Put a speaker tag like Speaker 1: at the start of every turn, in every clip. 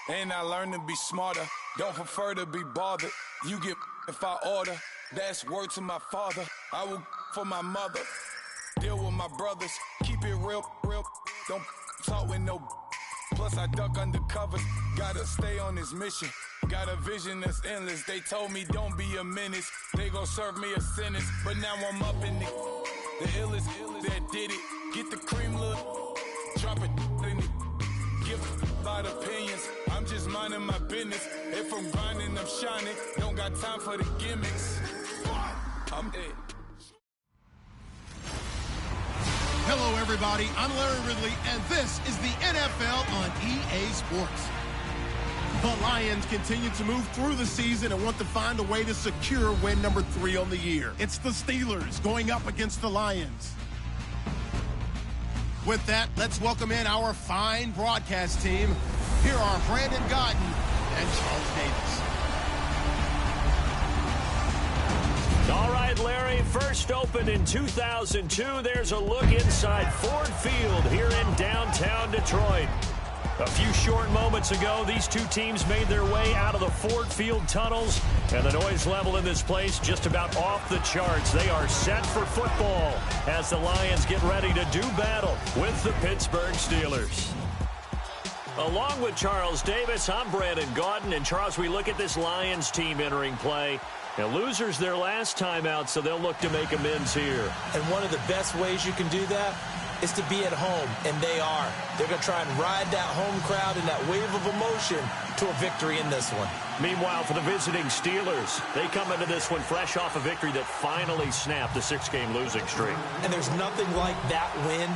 Speaker 1: And I learned to be smarter. Don't prefer to be bothered. You get if I order. That's word to my father. I will for my mother. Deal with my brothers. Keep it real. Don't talk with no. Plus I duck undercovers. Gotta stay on this mission. Got a vision that's endless. They told me don't be a menace. They gon' serve me a sentence. But now I'm up in the illest that did it. Get the cream, look. Drop it in it. Give a lot of opinions. I'm just minding my business. If I'm grinding, I'm shining. Don't got time for the gimmicks. I'm it.
Speaker 2: Hello, everybody. I'm Larry Ridley, and this is the NFL on EA Sports. The Lions continue to move through the season and want to find a way to secure win number 3 on the year. It's the Steelers going up against the Lions. With that, let's welcome in our fine broadcast team. Here are Brandon Godden and Charles Davis.
Speaker 3: All right, Larry, first opened in 2002. There's a look inside Ford Field here in downtown Detroit. A few short moments ago, these two teams made their way out of the Ford Field tunnels, and the noise level in this place just about off the charts. They are set for football as the Lions get ready to do battle with the Pittsburgh Steelers. Along with Charles Davis, I'm Brandon Gaudin, and Charles, we look at this Lions team entering play. And losers their last time out, so they'll look to make amends here.
Speaker 4: And one of the best ways you can do that is to be at home, and they are. They're going to try and ride that home crowd and that wave of emotion to a victory in this one.
Speaker 3: Meanwhile, for the visiting Steelers, they come into this one fresh off a victory that finally snapped the 6-game losing streak.
Speaker 4: And there's nothing like that win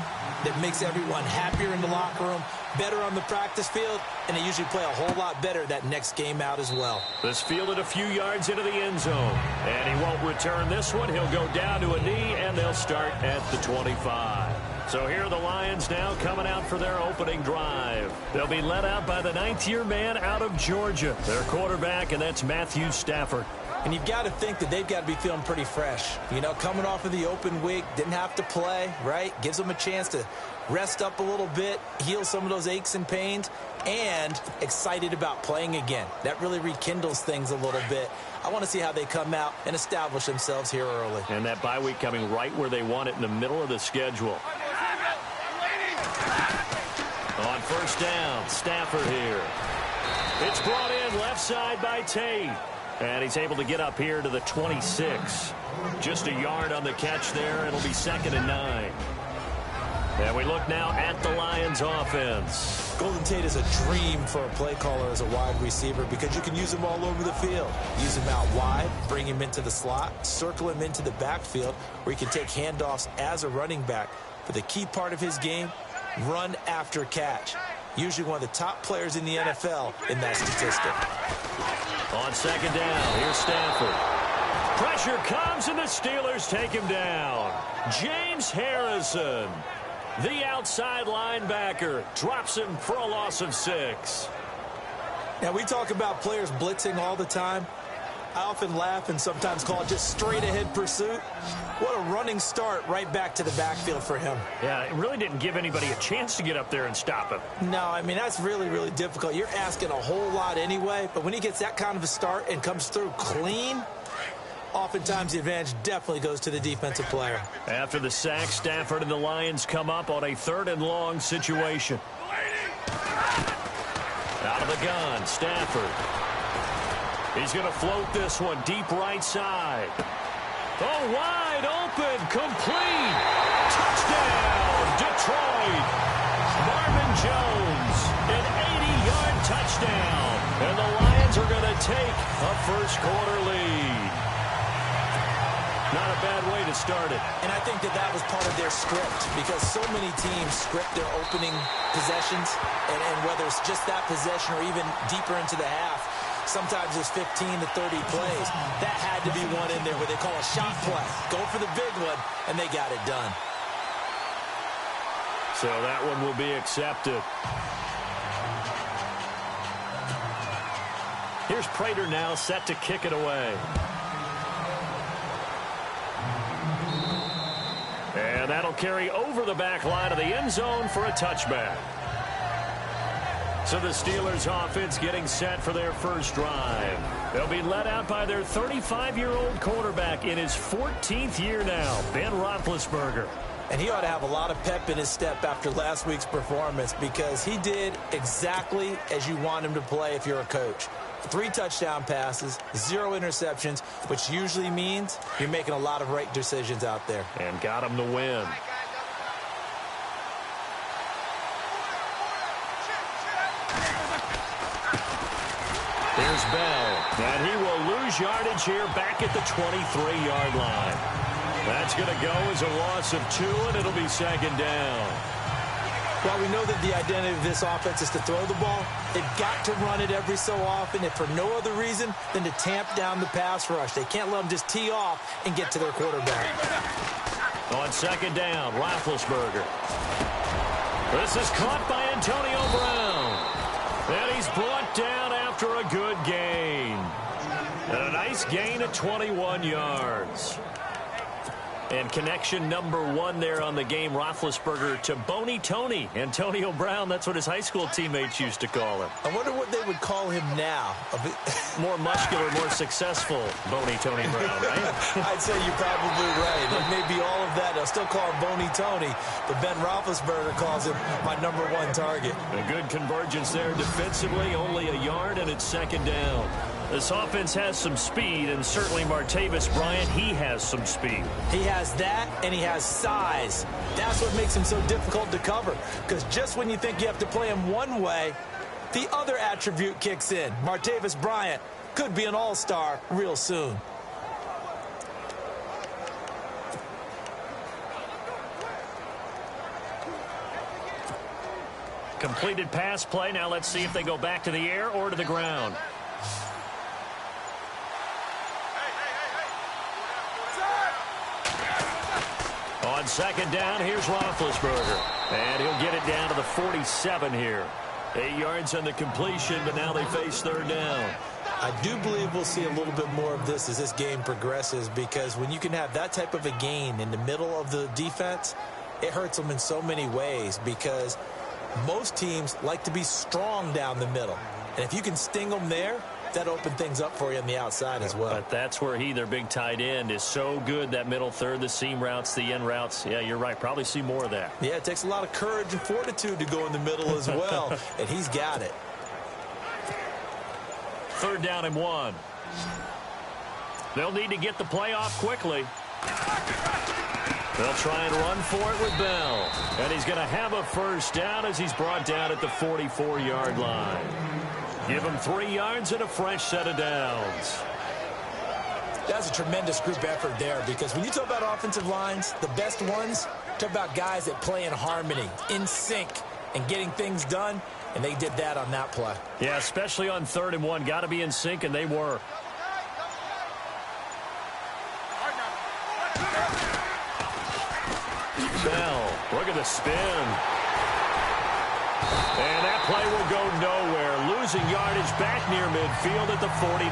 Speaker 4: that makes everyone happier in the locker room, better on the practice field, and they usually play a whole lot better that next game out as well.
Speaker 3: This fielded a few yards into the end zone, and he won't return this one. He'll go down to a knee, and they'll start at the 25. So here are the Lions now coming out for their opening drive. They'll be led out by the 9th-year man out of Georgia, their quarterback, and that's Matthew Stafford.
Speaker 4: And you've got to think that they've got to be feeling pretty fresh. You know, coming off of the open week, didn't have to play, right? Gives them a chance to rest up a little bit, heal some of those aches and pains, and excited about playing again. That really rekindles things a little bit. I want to see how they come out and establish themselves here early.
Speaker 3: And that bye week coming right where they want it in the middle of the schedule. On first down, Stafford here. It's brought in left side by Tate. And he's able to get up here to the 26. Just a yard on the catch there. It'll be 2nd and 9. And we look now at the Lions offense.
Speaker 4: Golden Tate is a dream for a play caller as a wide receiver because you can use him all over the field. Use him out wide, bring him into the slot, circle him into the backfield, where he can take handoffs as a running back. But the key part of his game, run after catch. Usually one of the top players in the NFL in that statistic.
Speaker 3: On 2nd down, here's Stafford. Pressure comes, and the Steelers take him down. James Harrison, the outside linebacker, drops him for a loss of 6.
Speaker 4: Now, we talk about players blitzing all the time. I often laugh and sometimes call it just straight-ahead pursuit. What a running start right back to the backfield for him.
Speaker 3: Yeah, it really didn't give anybody a chance to get up there and stop him.
Speaker 4: No, I mean, that's really, really difficult. You're asking a whole lot anyway, but when he gets that kind of a start and comes through clean, oftentimes the advantage definitely goes to the defensive player. After
Speaker 3: the sack, Stafford and the Lions come up on a 3rd and long situation. Out of the gun, Stafford. He's going to float this one deep right side. Oh, wide open, complete. Touchdown, Detroit. Marvin Jones, an 80-yard touchdown. And the Lions are going to take a first-quarter lead. Not a bad way to start it.
Speaker 4: And I think that was part of their script because so many teams script their opening possessions, and whether it's just that possession or even deeper into the half, sometimes there's 15 to 30 plays. That had to be one in there where they call a shot play. Go for the big one, and they got it done.
Speaker 3: So that one will be accepted. Here's Prater now set to kick it away. And that'll carry over the back line of the end zone for a touchback. So the Steelers offense getting set for their first drive. They'll be led out by their 35-year-old quarterback in his 14th year now, Ben Roethlisberger.
Speaker 4: And he ought to have a lot of pep in his step after last week's performance because he did exactly as you want him to play if you're a coach. 3 touchdown passes, 0 interceptions, which usually means you're making a lot of right decisions out there.
Speaker 3: And got him to win. Here's Bell, and he will lose yardage here back at the 23-yard line. That's going to go as a loss of 2, and it'll be second down.
Speaker 4: While we know that the identity of this offense is to throw the ball, they've got to run it every so often, if for no other reason than to tamp down the pass rush. They can't let them just tee off and get to their quarterback.
Speaker 3: On second down, Roethlisberger. This is caught by Antonio Brown. And he's brought down after a good gain. And a nice gain of 21 yards. And connection number 1 there on the game, Roethlisberger to Boney Tony. Antonio Brown, that's what his high school teammates used to call him.
Speaker 4: I wonder what they would call him now.
Speaker 3: More muscular, more successful Boney Tony Brown, right?
Speaker 4: I'd say you're probably right. It may be all of that. They'll still call him Boney Tony, but Ben Roethlisberger calls him my number 1 target.
Speaker 3: A good convergence there defensively, only a yard, and it's second down. This offense has some speed, and certainly Martavis Bryant, he has some speed.
Speaker 4: He has that, and he has size. That's what makes him so difficult to cover, because just when you think you have to play him one way, the other attribute kicks in. Martavis Bryant could be an all-star real soon.
Speaker 3: Completed pass play. Now let's see if they go back to the air or to the ground. On second down, here's Roethlisberger. And he'll get it down to the 47 here. 8 yards on the completion, but now they face third down.
Speaker 4: I do believe we'll see a little bit more of this as this game progresses, because when you can have that type of a gain in the middle of the defense, it hurts them in so many ways, because most teams like to be strong down the middle. And if you can sting them there, that opened things up for you on the outside as well.
Speaker 3: But that's where their big tight end, is so good, that middle third, the seam routes, the end routes. Yeah, you're right. Probably see more of that.
Speaker 4: Yeah, it takes a lot of courage and fortitude to go in the middle as well, and he's got it.
Speaker 3: Third down and 1. They'll need to get the play off quickly. They'll try and run for it with Bell. And he's going to have a first down as he's brought down at the 44-yard line. Give him 3 yards and a fresh set of downs.
Speaker 4: That's a tremendous group effort there, because when you talk about offensive lines, the best ones, talk about guys that play in harmony, in sync, and getting things done, and they did that on that play.
Speaker 3: Yeah, especially on 3rd and 1. Got to be in sync, and they were. Bell, look at the spin. And that play will go nowhere. Losing yardage back near midfield at the 49.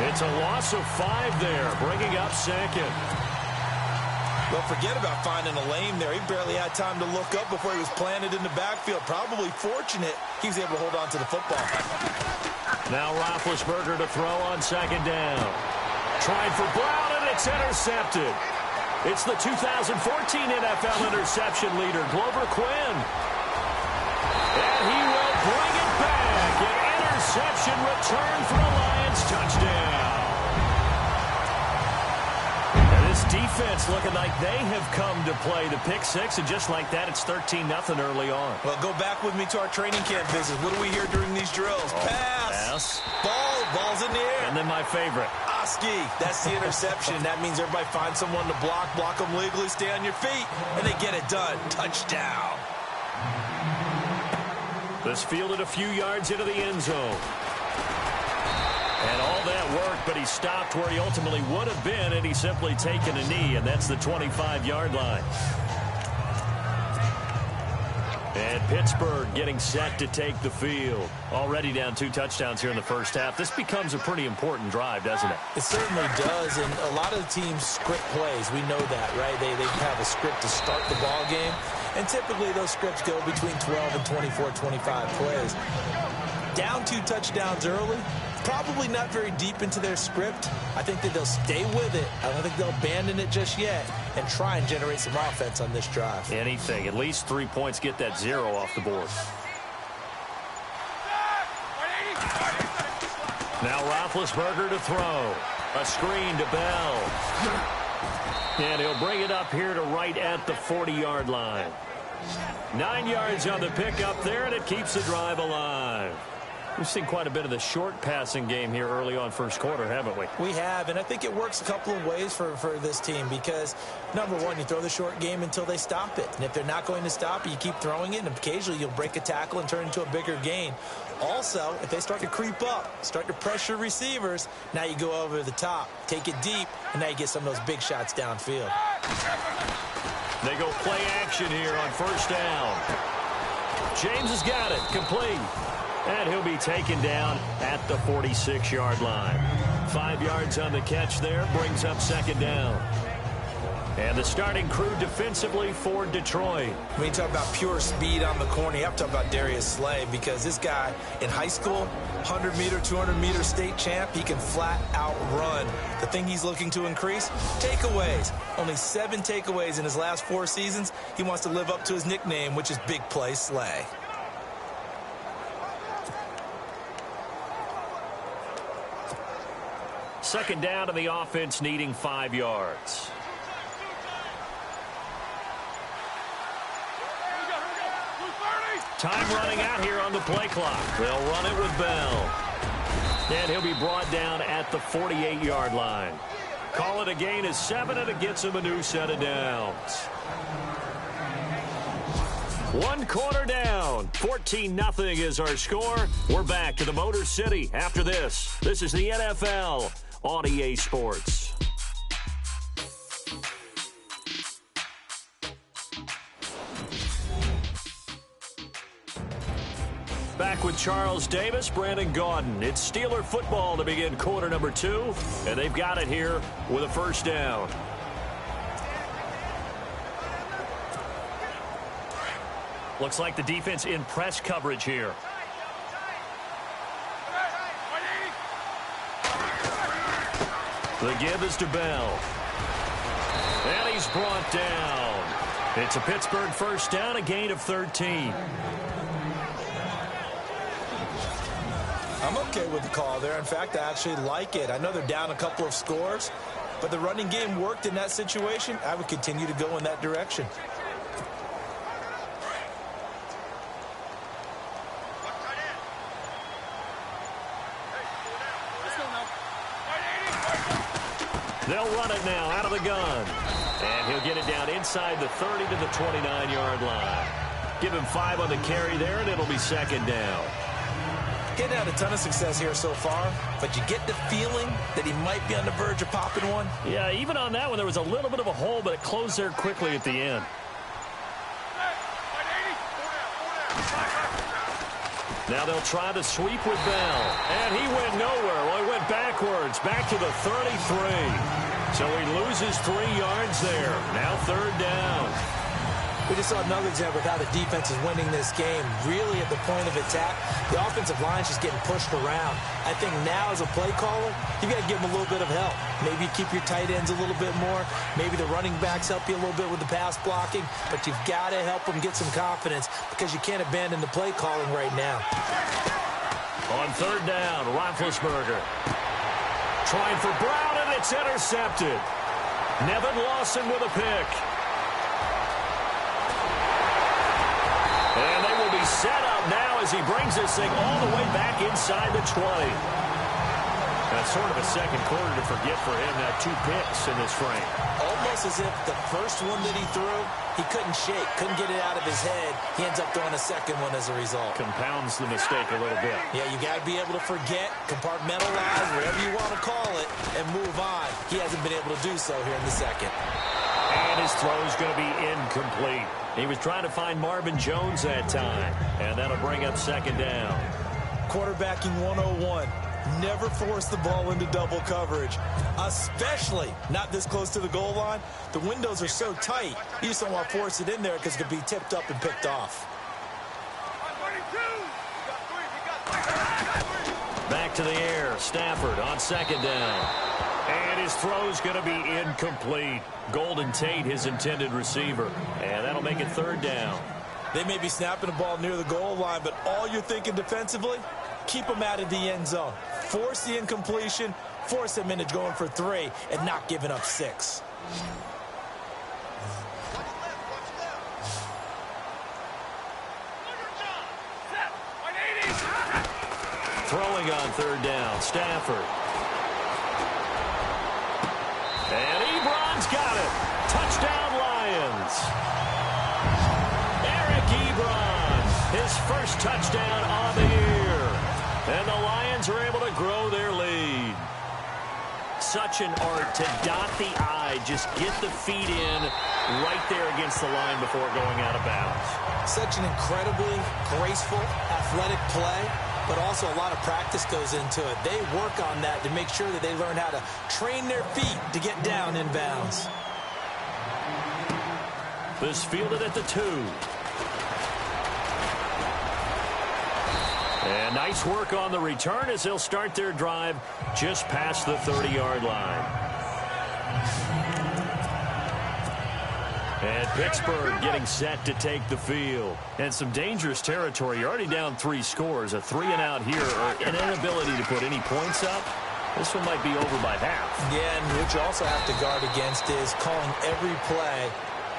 Speaker 3: It's a loss of 5 there, bringing up second.
Speaker 4: Well, forget about finding a lane there. He barely had time to look up before he was planted in the backfield. Probably fortunate he was able to hold on to the football.
Speaker 3: Now Roethlisberger to throw on second down. Tried for Brown, and it's intercepted. It's the 2014 NFL interception leader, Glover Quinn. And he will bring it back. An interception return for a Lions touchdown. And this defense looking like they have come to play the pick 6, and just like that, it's 13-0 early on.
Speaker 4: Well, go back with me to our training camp visit. What do we hear during these drills? Pass. Ball's in the air.
Speaker 3: And then my favorite.
Speaker 4: Oski. That's the interception. That means everybody finds someone to block them legally, stay on your feet, and they get it done. Touchdown.
Speaker 3: This fielded a few yards into the end zone. And all that work, but he stopped where he ultimately would have been, and he's simply taken a knee, and that's the 25-yard line. And Pittsburgh getting set to take the field. Already down 2 touchdowns here in the first half. This becomes a pretty important drive, doesn't it?
Speaker 4: It certainly does, and a lot of the teams script plays. We know that, right? They have a script to start the ball game. And typically those scripts go between 12 and 24, 25 plays. Down 2 touchdowns early, probably not very deep into their script. I think that they'll stay with it. I don't think they'll abandon it just yet and try and generate some offense on this drive.
Speaker 3: Anything. At least 3 points, get that 0 off the board. Now Roethlisberger to throw. A screen to Bell. And he'll bring it up here to right at the 40-yard line. 9 yards on the pickup there, and it keeps the drive alive. We've seen quite a bit of the short passing game here early on first quarter, haven't we?
Speaker 4: We have, and I think it works a couple of ways for this team because, number one, you throw the short game until they stop it. And if they're not going to stop it, you keep throwing it, and occasionally you'll break a tackle and turn it into a bigger gain. Also, if they start to creep up, start to pressure receivers, now you go over the top, take it deep, and now you get some of those big shots downfield.
Speaker 3: They go play action here on first down. James has got it, complete. And he'll be taken down at the 46-yard line. 5 yards on the catch there, brings up second down. And the starting crew defensively for Detroit.
Speaker 4: When you talk about pure speed on the corner, you have to talk about Darius Slay because this guy in high school, 100-meter, 200-meter state champ, he can flat out run. The thing he's looking to increase, takeaways. Only 7 takeaways in his last 4 seasons. He wants to live up to his nickname, which is Big Play Slay.
Speaker 3: Second down, and the offense needing 5 yards. Time running out here on the play clock. They'll run it with Bell. And he'll be brought down at the 48-yard line. Call it a gain of 7, and it gets him a new set of downs. 1 quarter down. 14-0 is our score. We're back to the Motor City after this. This is the NFL on EA Sports. Back with Charles Davis, Brandon Gaudin. It's Steeler football to begin quarter number 2, and they've got it here with a first down. Looks like the defense in press coverage here. The give is to Bell. And he's brought down. It's a Pittsburgh first down, a gain of 13.
Speaker 4: I'm okay with the call there. In fact, I actually like it. I know they're down a couple of scores, but the running game worked in that situation. I would continue to go in that direction.
Speaker 3: They'll run it now out of the gun. And he'll get it down inside the 30 to the 29-yard line. Give him 5 on the carry there, and it'll be second down.
Speaker 4: Getting out a ton of success here so far, but you get the feeling that he might be on the verge of popping one.
Speaker 3: Yeah, even on that one, there was a little bit of a hole, but it closed there quickly at the end. Now they'll try to sweep with Bell. And he went nowhere. Well, he went backwards, back to the 33. So he loses 3 yards there. Now third down.
Speaker 4: We just saw another example of how the defense is winning this game. Really at the point of attack, the offensive line's just getting pushed around. I think now as a play caller, you've got to give them a little bit of help. Maybe keep your tight ends a little bit more. Maybe the running backs help you a little bit with the pass blocking. But you've got to help them get some confidence because you can't abandon the play calling right now.
Speaker 3: On third down, Roethlisberger. Trying for Brown, and it's intercepted. Nevin Lawson with a pick. And they will be set up now as he brings this thing all the way back inside the 20. That's sort of a second quarter to forget for him. Now 2 picks in this frame.
Speaker 4: Almost as if the first one that he threw, he couldn't shake, couldn't get it out of his head. He ends up throwing a second one as a result.
Speaker 3: Compounds the mistake a little bit.
Speaker 4: Yeah, you got to be able to forget, compartmentalize, whatever you want to call it, and move on. He hasn't been able to do so here in the second.
Speaker 3: And his throw is going to be incomplete. He was trying to find Marvin Jones that time, and that'll bring up second down.
Speaker 4: Quarterbacking 101. Never force the ball into double coverage, especially not this close to the goal line. The windows are so tight, you just don't want to force it in there because it could be tipped up and picked off.
Speaker 3: Back to the air. Stafford on second down. And his throw's going to be incomplete. Golden Tate, his intended receiver. And that'll make it third down.
Speaker 4: They may be snapping the ball near the goal line, but all you're thinking defensively, keep them out of the end zone. Force the incompletion, force them into going for 3, and not giving up 6.
Speaker 3: Throwing on third down, Stafford. And Ebron's got it. Touchdown, Lions. Eric Ebron, his first touchdown on the year. And the Lions are able to grow their lead. Such an art to dot the I, just get the feet in right there against the line before going out of bounds.
Speaker 4: Such an incredibly graceful, athletic play, but also a lot of practice goes into it. They work on that to make sure that they learn how to train their feet to get down in bounds.
Speaker 3: This fielded at the 2. And nice work on the return as they'll start their drive just past the 30-yard line. And Pittsburgh getting set to take the field. And some dangerous territory. You're already down 3 scores. A 3-and-out here, or an inability to put any points up. This one might be over by half.
Speaker 4: Yeah, and what you also have to guard against is calling every play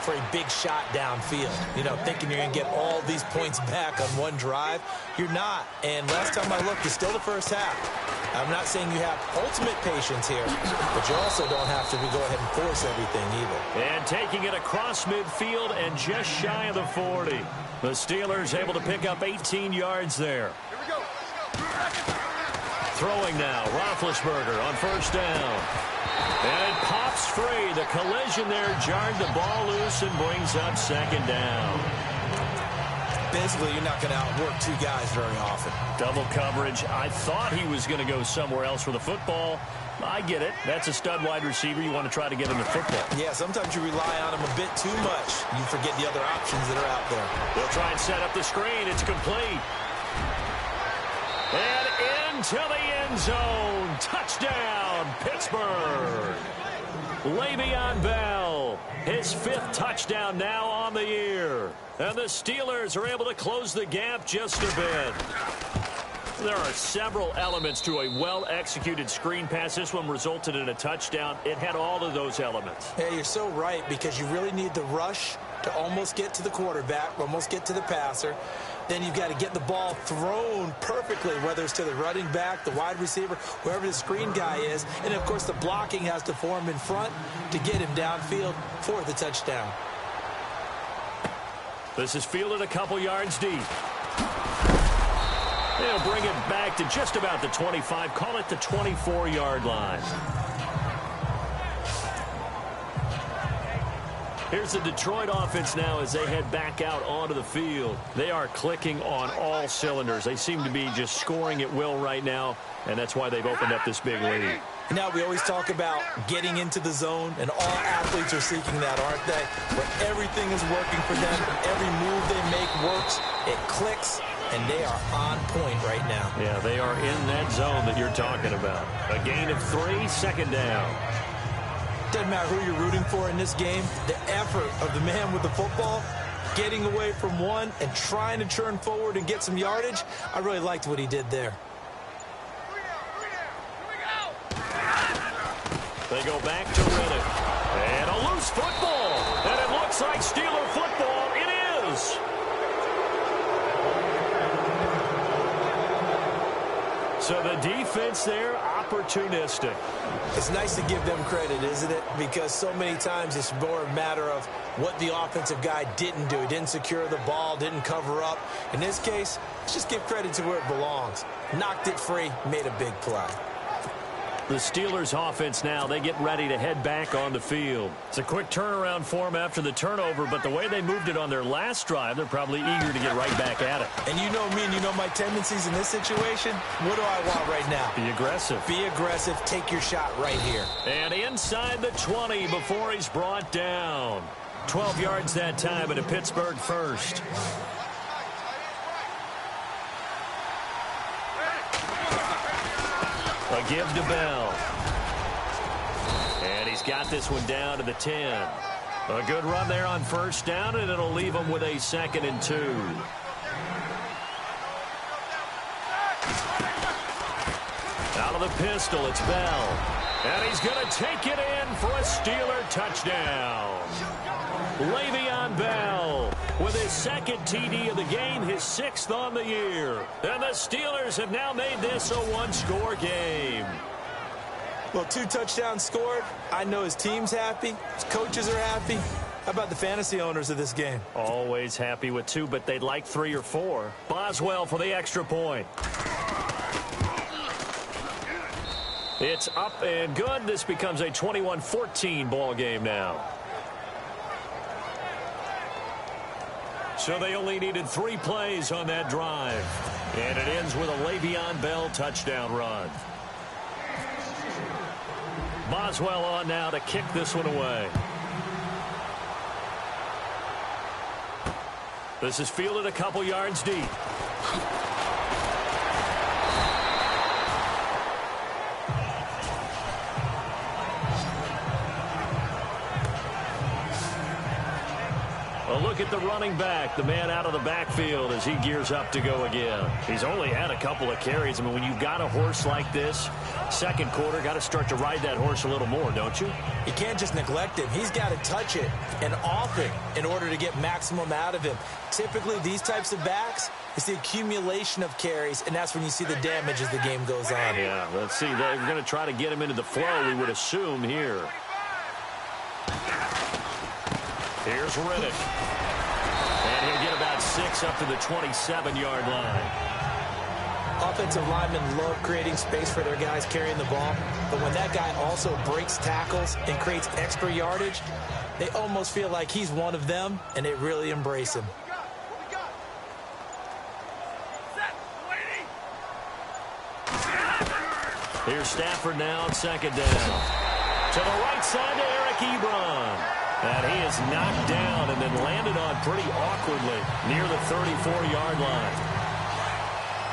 Speaker 4: for a big shot downfield. You know, thinking you're going to get all these points back on one drive. You're not. And last time I looked, it's still the first half. I'm not saying you have ultimate patience here, but you also don't have to go ahead and force everything either.
Speaker 3: And taking it across midfield and just shy of the 40. The Steelers able to pick up 18 yards there.
Speaker 5: Here we go.
Speaker 3: Throwing now, Roethlisberger on first down. And it pops free. The collision there jarred the ball loose and brings up second down.
Speaker 4: Basically, you're not going to outwork 2 guys very often.
Speaker 3: Double coverage. I thought he was going to go somewhere else for the football. I get it. That's a stud wide receiver. You want to try to get him the football.
Speaker 4: Yeah, sometimes you rely on him a bit too much. You forget the other options that are out there.
Speaker 3: They'll try and set up the screen. It's complete. And into the end zone. Touchdown, Pittsburgh. Le'Veon Bell, his 5th touchdown now on the year. And the Steelers are able to close the gap just a bit. There are several elements to a well-executed screen pass. This one resulted in a touchdown. It had all of those elements.
Speaker 4: Yeah, you're so right, because you really need the rush to almost get to the quarterback, almost get to the passer. Then you've got to get the ball thrown perfectly, whether it's to the running back, the wide receiver, whoever the screen guy is. And, of course, the blocking has to form in front to get him downfield for the touchdown.
Speaker 3: This is fielded a couple yards deep. They'll bring it back to just about the 25. Call it the 24-yard line. Here's the Detroit offense now as they head back out onto the field. They are clicking on all cylinders. They seem to be just scoring at will right now, and that's why they've opened up this big lead.
Speaker 4: Now, we always talk about getting into the zone, and all athletes are seeking that, aren't they? Where everything is working for them. Every move they make works. It clicks, and they are on point right now.
Speaker 3: Yeah, they are in that zone that you're talking about. A gain of 3, second down.
Speaker 4: Doesn't matter who you're rooting for in this game. The effort of the man with the football, getting away from one and trying to turn forward and get some yardage, I really liked what he did there.
Speaker 3: They go back to Riddick. And a loose football. And it looks like Steeler football. It is. So the defense there, opportunistic.
Speaker 4: It's nice to give them credit, isn't it? Because so many times it's more a matter of what the offensive guy didn't do. He didn't secure the ball, didn't cover up. In this case, let's just give credit to where it belongs. Knocked it free, made a big play.
Speaker 3: The Steelers offense now, they get ready to head back on the field. It's a quick turnaround for them after the turnover, but the way they moved it on their last drive, they're probably eager to get right back at it.
Speaker 4: And you know me and you know my tendencies in this situation. What do I want right now?
Speaker 3: Be aggressive.
Speaker 4: Be aggressive. Take your shot right here.
Speaker 3: And inside the 20 before he's brought down. 12 yards that time at a Pittsburgh first. A give to Bell. And he's got this one down to the 10. A good run there on first down, and it'll leave him with a 2nd and 2. Out of the pistol, it's Bell. And he's going to take it in for a Steeler touchdown. Le'Veon Bell with his 2nd TD of the game, his 6th on the year. And the Steelers have now made this a one-score game.
Speaker 4: Well, 2 touchdowns scored. I know his team's happy. His coaches are happy. How about the fantasy owners of this game?
Speaker 3: Always happy with 2, but they'd like 3 or 4. Boswell for the extra point. It's up and good. This becomes a 21-14 ball game now. So they only needed 3 plays on that drive. And it ends with a Le'Veon Bell touchdown run. Boswell on now to kick this one away. This is fielded a couple yards deep. A look at the running back, the man out of the backfield as he gears up to go again. He's only had a couple of carries. I mean, when you've got a horse like this, second quarter, got to start to ride that horse a little more, don't you?
Speaker 4: You can't just neglect him. He's got to touch it and off it in order to get maximum out of him. Typically, these types of backs, it's the accumulation of carries, and that's when you see the damage as the game goes on.
Speaker 3: Yeah, let's see. They're going to try to get him into the flow, we would assume here. Here's Riddick. And he'll get about 6 up to the 27-yard line.
Speaker 4: Offensive linemen love creating space for their guys carrying the ball, but when that guy also breaks tackles and creates extra yardage, they almost feel like he's one of them, and they really embrace him.
Speaker 3: Here's Stafford now on 2nd down. To the right side to Eric Ebron. And he is knocked down and then landed on pretty awkwardly near the 34-yard line.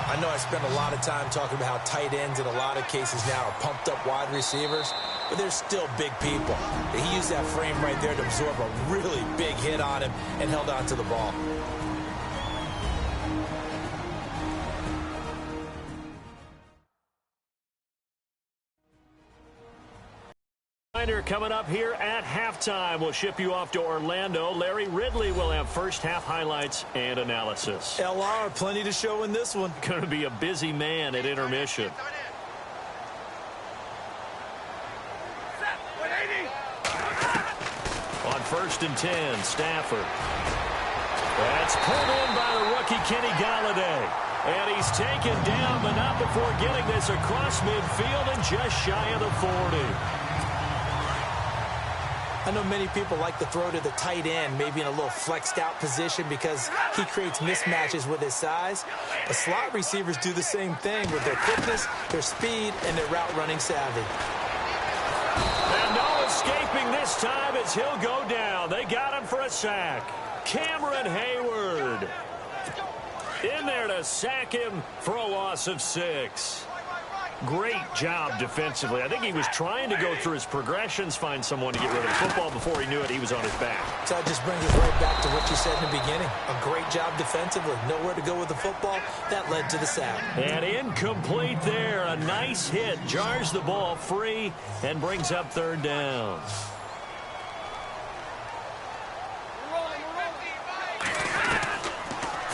Speaker 4: I know I spent a lot of time talking about how tight ends in a lot of cases now are pumped up wide receivers, but they're still big people. He used that frame right there to absorb a really big hit on him and held on to the ball.
Speaker 3: Coming up here at halftime. We'll ship you off to Orlando. Larry Ridley will have first half highlights and analysis.
Speaker 4: LR, plenty to show in this one.
Speaker 3: Going to be a busy man at intermission. On 1st and 10, Stafford. That's pulled in by the rookie Kenny Golladay. And he's taken down, but not before getting this across midfield and just shy of the 40.
Speaker 4: I know many people like to throw to the tight end, maybe in a little flexed out position because he creates mismatches with his size. But slot receivers do the same thing with their quickness, their speed, and their route running savvy.
Speaker 3: And no escaping this time as he'll go down. They got him for a sack. Cameron Hayward in there to sack him for a loss of 6. Great job defensively. I think he was trying to go through his progressions, find someone to get rid of the football. Before he knew it, he was on his back.
Speaker 4: So that just brings us right back to what you said in the beginning. A great job defensively. Nowhere to go with the football. That led to the sack.
Speaker 3: And incomplete there. A nice hit. Jars the ball free and brings up 3rd down.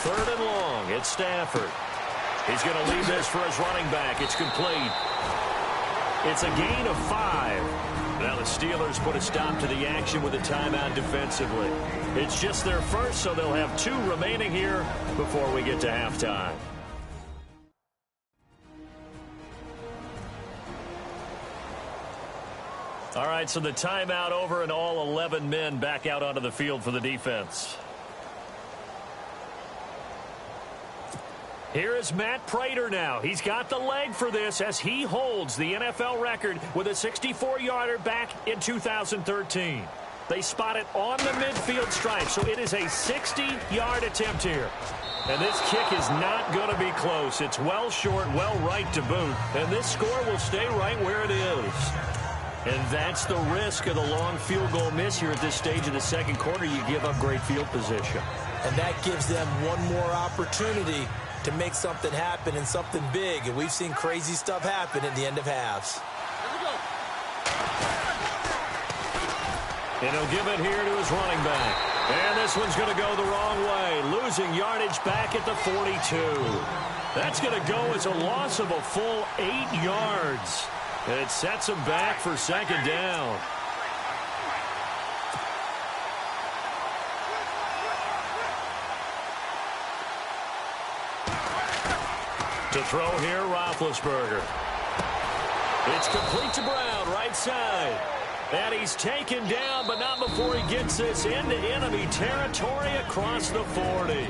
Speaker 3: Third and long. It's Stafford. He's going to leave this for his running back. It's complete. It's a gain of 5. Now the Steelers put a stop to the action with a timeout defensively. It's just their first, so they'll have 2 remaining here before we get to halftime. All right, so the timeout over and all 11 men back out onto the field for the defense. Here is Matt Prater now. He's got the leg for this as he holds the NFL record with a 64-yarder back in 2013. They spot it on the midfield stripe, so it is a 60-yard attempt here. And this kick is not going to be close. It's well short, well right to boot, and this score will stay right where it is. And that's the risk of the long field goal miss here at this stage of the second quarter. You give up great field position.
Speaker 4: And that gives them one more opportunity to make something happen and something big. And we've seen crazy stuff happen at the end of halves.
Speaker 3: And he'll give it here to his running back. And this one's going to go the wrong way, losing yardage back at the 42. That's going to go as a loss of a full 8 yards. It sets him back for second down. To throw here, Roethlisberger. It's complete to Brown, right side. And he's taken down, but not before he gets this into enemy territory across the 40.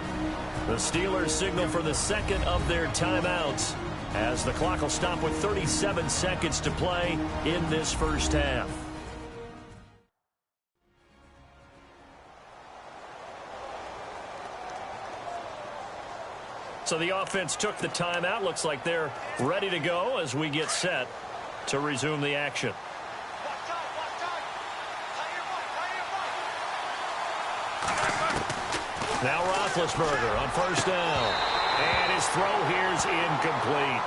Speaker 3: The Steelers signal for the second of their timeouts, as the clock will stop with 37 seconds to play in this first half. So the offense took the timeout. Looks like they're ready to go as we get set to resume the action. Now Roethlisberger on first down. And his throw here is incomplete.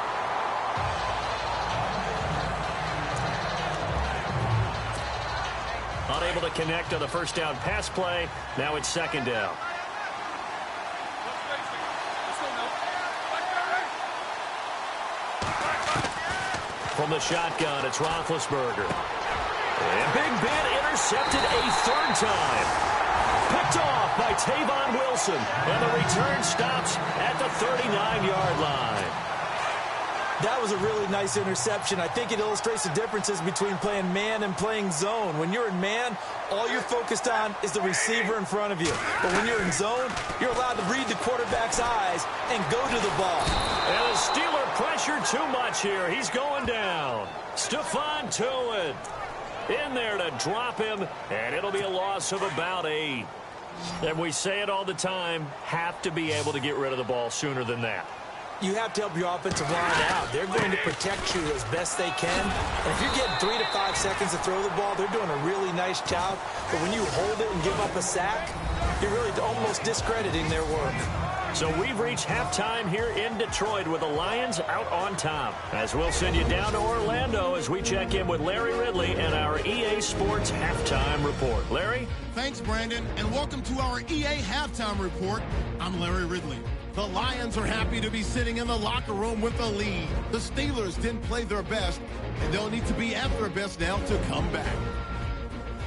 Speaker 3: Unable to connect on the first down pass play. Now it's second down. From the shotgun, it's Roethlisberger. And Big Ben intercepted a third time. Picked off by Tavon Wilson. And the return stops at the 39-yard line.
Speaker 4: That was a really nice interception. I think it illustrates the differences between playing man and playing zone. When you're in man, all you're focused on is the receiver in front of you. But when you're in zone, you're allowed to read the quarterback's eyes and go to the ball.
Speaker 3: And the Steeler pressure too much here. He's going down. Stephon Tuitt in there to drop him, and it'll be a loss of about 8. And we say it all the time, have to be able to get rid of the ball sooner than that.
Speaker 4: You have to help your offensive line out. They're going to protect you as best they can. And if you're getting 3 to 5 seconds to throw the ball, they're doing a really nice job. But when you hold it and give up a sack, you're really almost discrediting their work.
Speaker 3: So we've reached halftime here in Detroit with the Lions out on top. As we'll send you down to Orlando as we check in with Larry Ridley and our EA Sports Halftime Report. Larry?
Speaker 2: Thanks, Brandon, and welcome to our EA Halftime Report. I'm Larry Ridley. The Lions are happy to be sitting in the locker room with the lead. The Steelers didn't play their best, and they'll need to be at their best now to come back.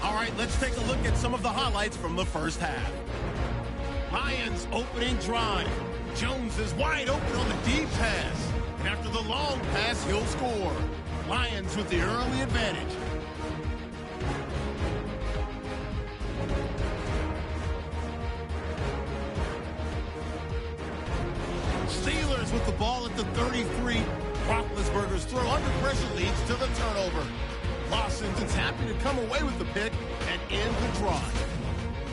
Speaker 2: All right, let's take a look at some of the highlights from the first half. Lions opening drive. Jones is wide open on the deep pass. And after the long pass, he'll score. Lions with the early advantage. Steelers with the ball at the 33. Roethlisberger's throw under pressure leads to the turnover. Lawson's happy to come away with the pick and end the drive.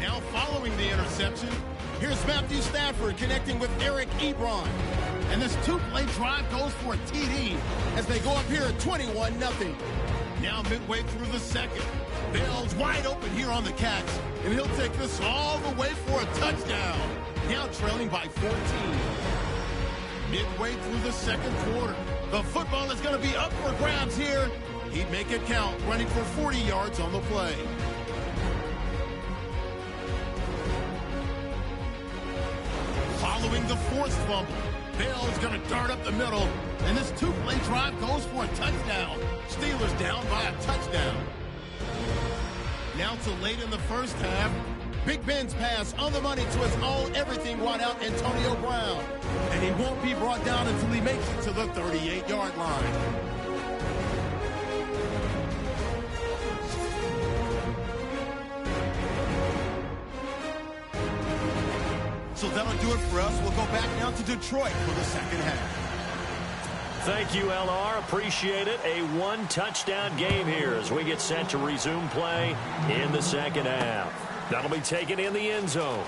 Speaker 2: Now following the interception, here's Matthew Stafford connecting with Eric Ebron. And this two-play drive goes for a TD as they go up here at 21-0. Now midway through the second, Bell's wide open here on the catch. And he'll take this all the way for a touchdown. Now trailing by 14. Midway through the second quarter, the football is going to be up for grabs here. He'd make it count, running for 40 yards on the play. Following the fourth fumble, Bell's going to dart up the middle, and this two-play drive goes for a touchdown. Steelers down by a touchdown. Now to late in the first half, Big Ben's pass on the money to his all-everything wideout Antonio Brown. And he won't be brought down until he makes it to the 38-yard line. that'll do it for us. We'll go back now to Detroit for the second half.
Speaker 3: Thank you, LR. Appreciate it. A one-touchdown game here as we get set to resume play in the second half. That'll be taken in the end zone.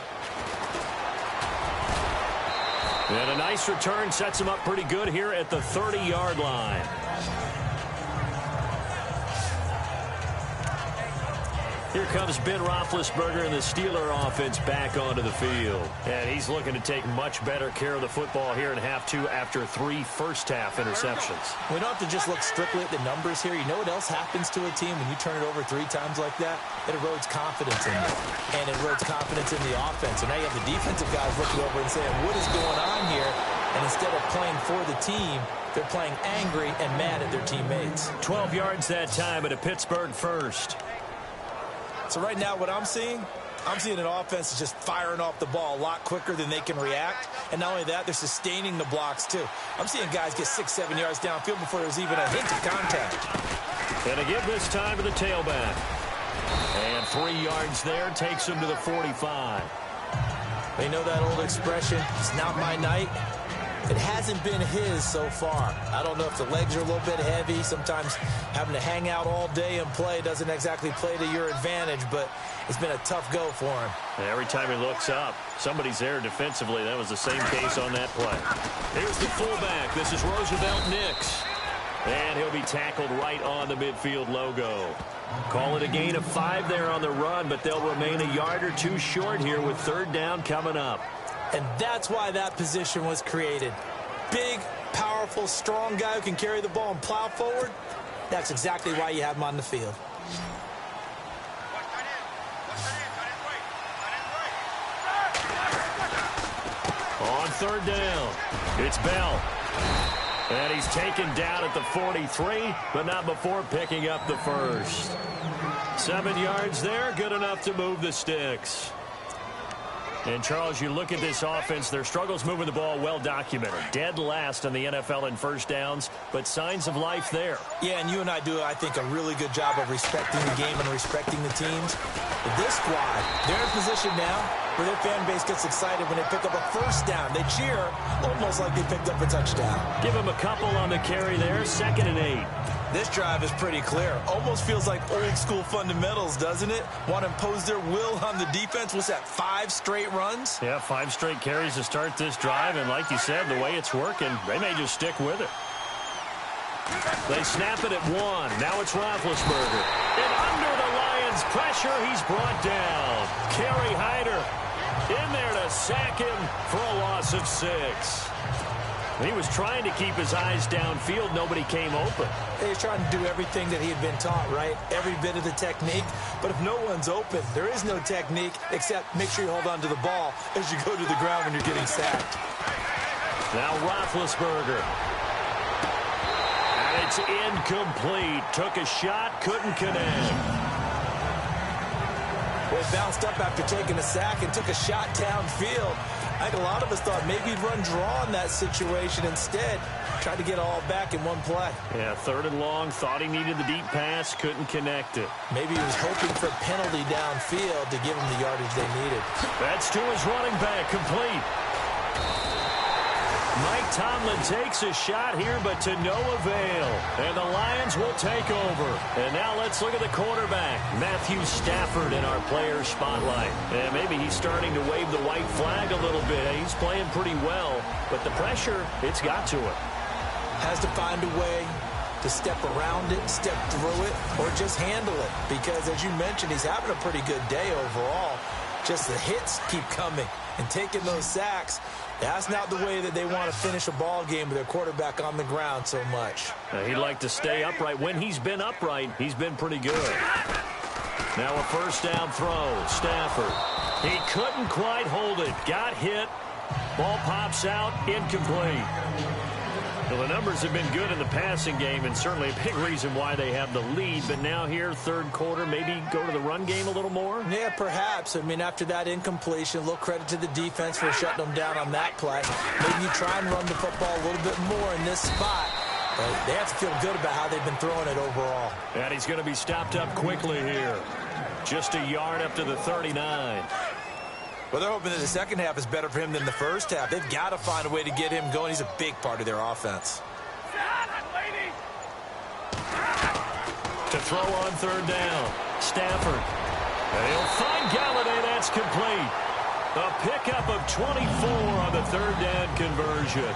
Speaker 3: And a nice return sets him up pretty good here at the 30-yard line. Here comes Ben Roethlisberger and the Steeler offense back onto the field. And he's looking to take much better care of the football here in half two after 3 first-half interceptions.
Speaker 4: We don't have to just look strictly at the numbers here. You know what else happens to a team when you turn it over 3 times like that? It erodes confidence in you. And it erodes confidence in the offense. And now you have the defensive guys looking over and saying, what is going on here? And instead of playing for the team, they're playing angry and mad at their teammates.
Speaker 3: 12 yards that time at a Pittsburgh first.
Speaker 4: So right now what I'm seeing an offense is just firing off the ball a lot quicker than they can react. And not only that, they're sustaining the blocks too. I'm seeing guys get 6-7 yards downfield before there's even a hint of contact.
Speaker 3: And to give this time to the tailback. And 3 yards there takes him to the 45.
Speaker 4: They know that old expression, it's not my night. It hasn't been his so far. I don't know if the legs are a little bit heavy. Sometimes having to hang out all day and play doesn't exactly play to your advantage, but it's been a tough go for him.
Speaker 3: And every time he looks up, somebody's there defensively. That was the same case on that play. Here's the fullback. This is Roosevelt Nix. And he'll be tackled right on the midfield logo. Call it a gain of 5 there on the run, but they'll remain a yard or 2 short here with 3rd down coming up.
Speaker 4: And that's why that position was created. Big, powerful, strong guy who can carry the ball and plow forward. That's exactly why you have him on the field.
Speaker 3: On 3rd down, it's Bell. And he's taken down at the 43, but not before picking up the first. 7 yards there, good enough to move the sticks. And, Charles, you look at this offense, their struggles moving the ball well documented. Dead last in the NFL in first downs, but signs of life there.
Speaker 4: Yeah, and you and I do, I think, a really good job of respecting the game and respecting the teams. But this squad, they're in position now where their fan base gets excited when they pick up a first down. They cheer almost like they picked up a touchdown.
Speaker 3: Give them a couple on the carry there, 2nd and 8.
Speaker 4: This drive is pretty clear. Almost feels like old school fundamentals, doesn't it? Want to impose their will on the defense. What's that, 5 straight runs?
Speaker 3: Yeah, 5 straight carries to start this drive. And like you said, the way it's working, they may just stick with it. They snap it at 1. Now it's Roethlisberger. And under the Lions' pressure, he's brought down. Kerry Hyder in there to sack him for a loss of 6. He was trying to keep his eyes downfield. Nobody came open.
Speaker 4: He's trying to do everything that he had been taught, right? Every bit of the technique. But if no one's open, there is no technique except make sure you hold on to the ball as you go to the ground when you're getting sacked.
Speaker 3: Now Roethlisberger. And it's incomplete. Took a shot, couldn't connect.
Speaker 4: Well, he bounced up after taking a sack and took a shot downfield. I think a lot of us thought maybe he'd run draw in that situation. Instead, tried to get all back in one play.
Speaker 3: Yeah, 3rd and long. Thought he needed the deep pass. Couldn't connect it.
Speaker 4: Maybe he was hoping for a penalty downfield to give him the yardage they needed.
Speaker 3: That's to his running back. Complete. Mike Tomlin takes a shot here, but to no avail. And the Lions will take over. And now let's look at the quarterback, Matthew Stafford, in our player spotlight. And maybe he's starting to wave the white flag a little bit. He's playing pretty well, but the pressure, it's got to him.
Speaker 4: Has to find a way to step around it, step through it, or just handle it. Because, as you mentioned, he's having a pretty good day overall. Just the hits keep coming and taking those sacks. That's not the way that they want to finish a ball game with their quarterback on the ground so much.
Speaker 3: He'd like to stay upright. When he's been upright, he's been pretty good. Now a 1st down throw. Stafford. He couldn't quite hold it. Got hit. Ball pops out. Incomplete. Well, the numbers have been good in the passing game, and certainly a big reason why they have the lead. But now here, 3rd quarter, maybe go to the run game a little more?
Speaker 4: Yeah, perhaps. I mean, after that incompletion, a little credit to the defense for shutting them down on that play. Maybe you try and run the football a little bit more in this spot. But they have to feel good about how they've been throwing it overall.
Speaker 3: And he's going to be stopped up quickly here. Just a yard up to the 39.
Speaker 4: Well, they're hoping that the second half is better for him than the first half. They've got to find a way to get him going. He's a big part of their offense.
Speaker 3: To throw on third down, Stafford. And he'll find Galladay. That's complete. A pickup of 24 on the third down conversion.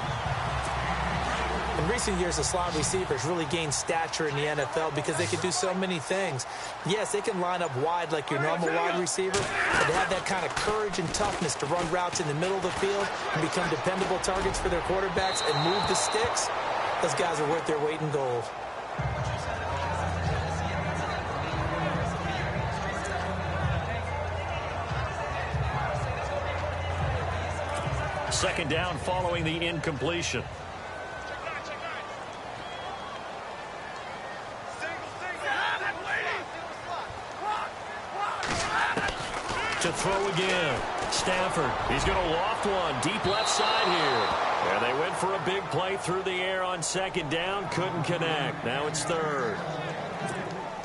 Speaker 4: In recent years, the slot receivers really gained stature in the NFL because they can do so many things. Yes, they can line up wide like your normal wide receiver, but to have that kind of courage and toughness to run routes in the middle of the field and become dependable targets for their quarterbacks and move the sticks, those guys are worth their weight in gold.
Speaker 3: Second down following the incompletion. To throw again. Stafford. He's going to loft one deep left side here. And they went for a big play through the air on second down. Couldn't connect. Now it's third.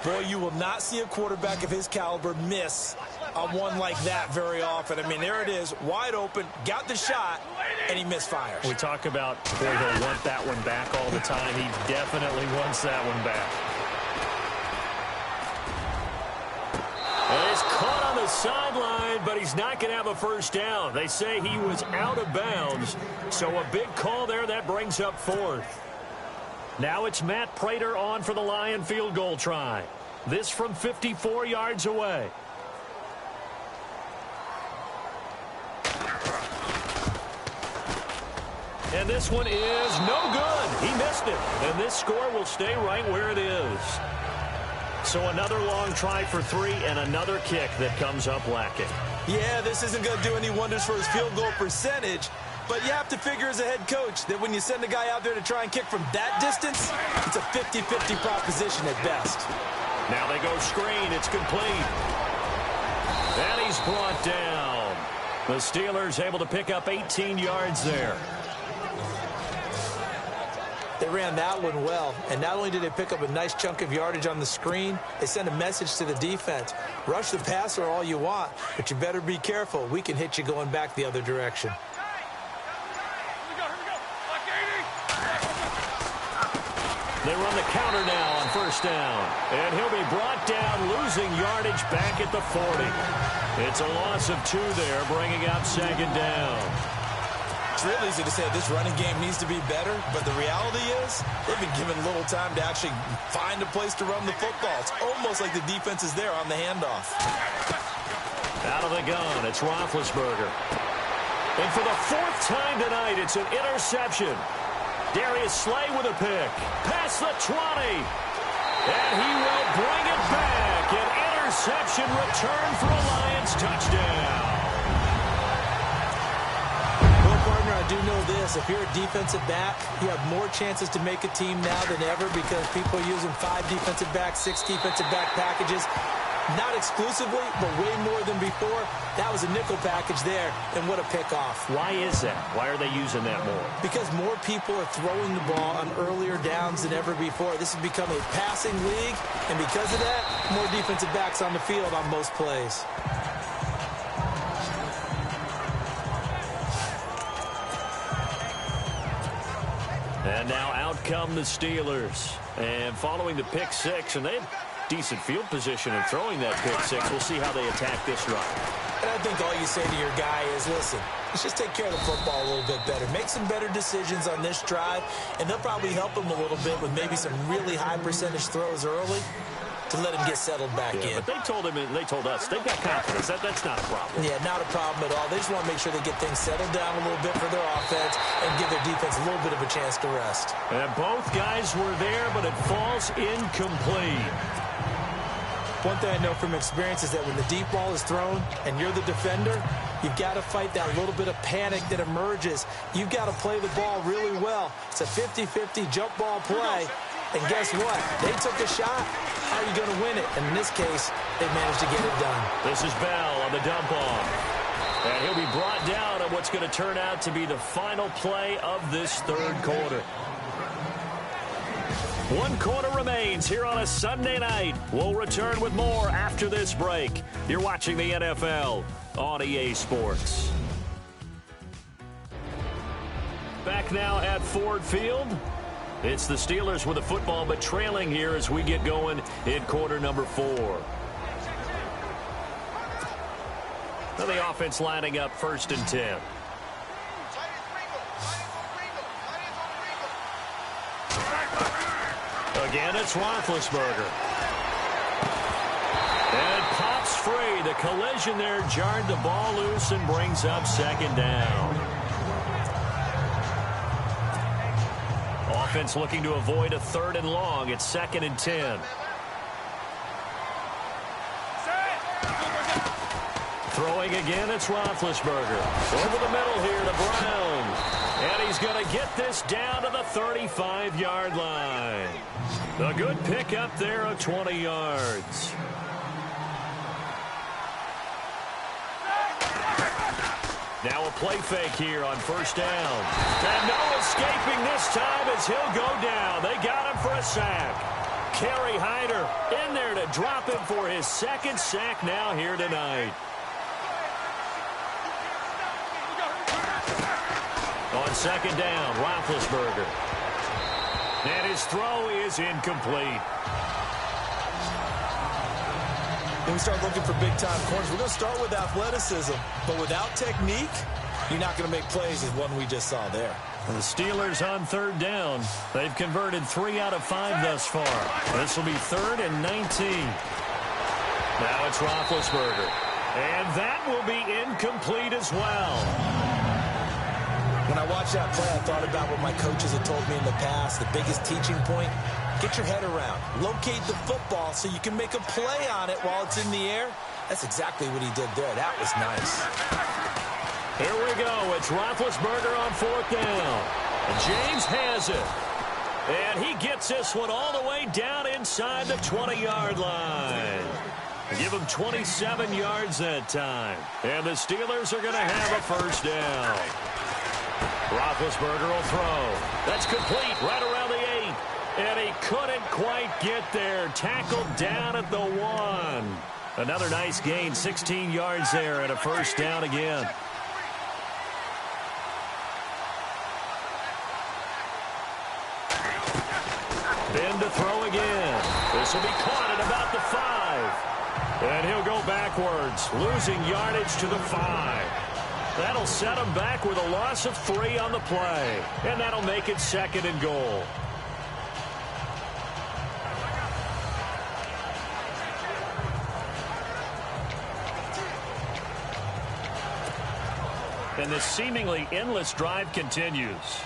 Speaker 4: Boy, you will not see a quarterback of his caliber miss on one like that very often. I mean, there it is, wide open, got the shot, and he misfires.
Speaker 3: We talk about, boy, he'll want that one back all the time. He definitely wants that one back. And it's caught on the sideline, but he's not going to have a first down. They say he was out of bounds, so a big call there that brings up fourth. Now it's Matt Prater on for the Lion field goal try. This from 54 yards away. And this one is no good. He missed it. And this score will stay right where it is. So another long try for three and another kick that comes up lacking.
Speaker 4: Yeah, this isn't going to do any wonders for his field goal percentage, but you have to figure as a head coach that when you send a guy out there to try and kick from that distance, it's a 50-50 proposition at best.
Speaker 3: Now they go screen. It's complete. And he's brought down. The Steelers able to pick up 18 yards there.
Speaker 4: They ran that one well, and not only did they pick up a nice chunk of yardage on the screen, they sent a message to the defense. Rush the passer all you want, but you better be careful. We can hit you going back the other direction.
Speaker 3: They run the counter now on first down. And he'll be brought down, losing yardage back at the 40. It's a loss of 2 there, bringing up second down.
Speaker 4: It's real easy to say this running game needs to be better, but the reality is they've been given little time to actually find a place to run the football. It's almost like the defense is there on the handoff.
Speaker 3: Out of the gun, it's Roethlisberger. And for the 4th time tonight, it's an interception. Darius Slay with a pick. Past the 20. And he will bring it back. An interception return for a Lions touchdown.
Speaker 4: I do know this, if you're a defensive back, you have more chances to make a team now than ever because people are using 5 defensive backs, 6 defensive back packages. Not exclusively, but way more than before. That was a nickel package there, and what a pickoff.
Speaker 3: Why is that? Why are they using that more?
Speaker 4: Because more people are throwing the ball on earlier downs than ever before. This has become a passing league, and because of that, more defensive backs on the field on most plays.
Speaker 3: And now out come the Steelers. And following the pick 6, and they have decent field position in throwing that pick 6. We'll see how they attack this run.
Speaker 4: And I think all you say to your guy is, listen, let's just take care of the football a little bit better. Make some better decisions on this drive, and they'll probably help him a little bit with maybe some really high percentage throws early to let him get settled back in.
Speaker 3: But they told him, and they told us, they've got confidence. That's not a problem.
Speaker 4: Yeah, not a problem at all. They just want to make sure they get things settled down a little bit for their offense and give their defense a little bit of a chance to rest.
Speaker 3: And both guys were there, but it falls incomplete.
Speaker 4: One thing I know from experience is that when the deep ball is thrown and you're the defender, you've got to fight that little bit of panic that emerges. You've got to play the ball really well. It's a 50-50 jump ball play. And guess what? They took a shot. How are you going to win it? And in this case, they managed to get it done.
Speaker 3: This is Bell on the dump off. And he'll be brought down on what's going to turn out to be the final play of this third quarter. 1 quarter remains here on a Sunday night. We'll return with more after this break. You're watching the NFL on EA Sports. Back now at Ford Field. It's the Steelers with the football, but trailing here as we get going in quarter number 4. Now the offense lining up 1st and 10. Again, it's Roethlisberger. And it pops free. The collision there jarred the ball loose and brings up 2nd down. Offense looking to avoid a 3rd and long. It's 2nd and 10. Throwing again, it's Roethlisberger. Over the middle here to Brown. And he's going to get this down to the 35-yard line. A good pickup there of 20 yards. Now a play fake here on 1st down. And no escaping this time as he'll go down. They got him for a sack. Kerry Hyder in there to drop him for his 2nd sack now here tonight. On 2nd down, Roethlisberger. And his throw is incomplete.
Speaker 4: When we start looking for big-time corners, we're going to start with athleticism. But without technique, you're not going to make plays as one we just saw there.
Speaker 3: The Steelers on 3rd down. They've converted 3 out of 5 thus far. This will be 3rd and 19. Now it's Roethlisberger. And that will be incomplete as well.
Speaker 4: When I watched that play, I thought about what my coaches had told me in the past. The biggest teaching point, get your head around. Locate the football so you can make a play on it while it's in the air. That's exactly what he did there. That was nice.
Speaker 3: Here we go. It's Roethlisberger on 4th down. And James has it. And he gets this one all the way down inside the 20-yard line. Give him 27 yards that time. And the Steelers are going to have a 1st down. Roethlisberger will throw. That's complete right around the 8. And he couldn't quite get there. Tackled down at the 1. Another nice gain, 16 yards there and a 1st down again. Ben to throw again. This will be caught at about the 5. And he'll go backwards, losing yardage to the 5. That'll set him back with a loss of 3 on the play. And that'll make it 2nd and goal. And this seemingly endless drive continues.